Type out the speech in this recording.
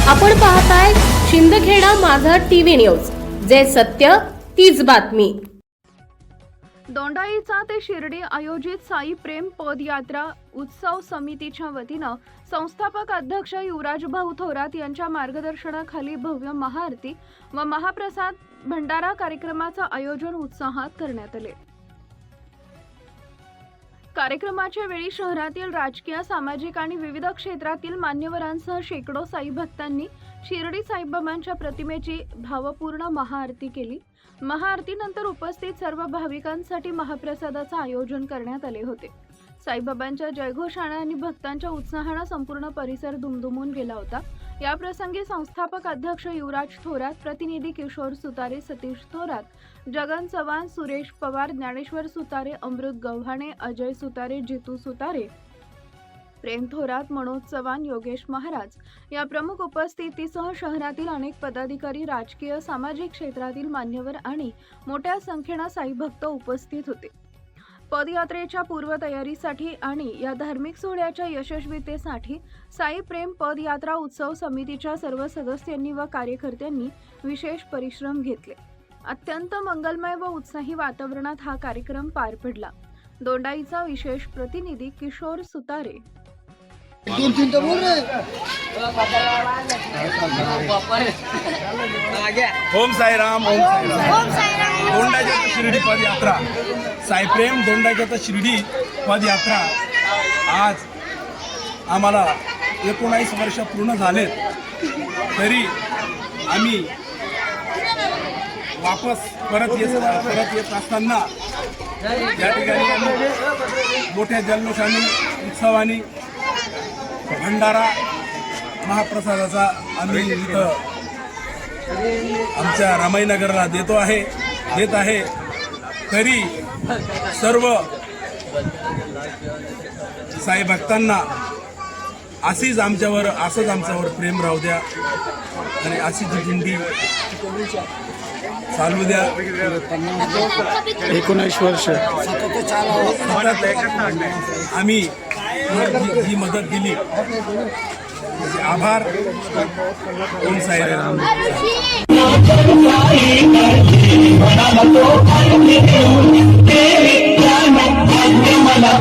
आपण पाहताय शिंदखेडा माझा टीव्ही न्यूज, जे सत्य तीच बातमी। दोंडाईचा ते शिर्डी आयोजित साई प्रेम पदयात्रा उत्सव समितीच्या वतीनं संस्थापक अध्यक्ष युवराज भाऊ थोरात यांच्या मार्गदर्शनाखाली भव्य महाआरती व महाप्रसाद भंडारा कार्यक्रमाचं आयोजन उत्साहात करण्यात आले। कार्यक्रमाच्या वेळी शहरातील राजकीय, सामाजिक आणि विविध क्षेत्रातील मान्यवरांसह शेकडो साई भक्तांनी शिर्डी साईबाबांच्या प्रतिमेची भावपूर्ण महाआरती केली। महाआरतीनंतर उपस्थित सर्व भाविकांसाठी महाप्रसादाचे आयोजन करण्यात आले होते। साईबाबांच्या जयघोषाने आणि भक्तांच्या उत्साहाने संपूर्ण परिसर दुमदुमून गेला होता। या प्रसंगी संस्थापक अध्यक्ष युवराज थोरात, प्रतिनिधी किशोर सुतारे, सतीश थोरात, जगन चव्हाण, सुरेश पवार, ज्ञानेश्वर सुतारे, अमृत गव्हाणे, अजय सुतारे, जितू सुतारे, प्रेम थोरात, मनोज चव्हाण, योगेश महाराज या प्रमुख उपस्थितीसह शहरातील अनेक पदाधिकारी, राजकीय, सामाजिक क्षेत्रातील मान्यवर आणि मोठ्या संख्येने साई भक्त उपस्थित होते। पदयात्रेच्या पूर्वतयारीसाठी आणि या धार्मिक सोहळ्याच्या यशस्वीतेसाठी साई प्रेम पदयात्रा उत्सव समितीच्या सर्व सदस्यांनी व कार्यकर्त्यांनी विशेष परिश्रम घेतले। अत्यंत मंगलमय व उत्साही वातावरणात हा कार्यक्रम पार पडला। दोंडाईचा विशेष प्रतिनिधी किशोर सुतारे। ओम साईराम, ओम साईराम। दोंडाच्या शिर्डी पदयात्रा, साईप्रेम दोंडाच्या शिर्डी पदयात्रा आज आम्हाला 19 वर्ष पूर्ण झालेत, तरी आम्ही वापस परत येत असताना या ठिकाणी आम्ही मोठ्या जल्लोषाने, उत्सवाने भंडारा महाप्रसादाचा आम्ही इथं आमच्या रामाईनगरला देत आहे। तरी सर्व साई भक्तांना असंच आमच्यावर प्रेम राहू द्या आणि अशीच दिंडी चालू द्या। 19 वर्ष आम्ही जी मदत दिली, आभार। ओम साईराम। मला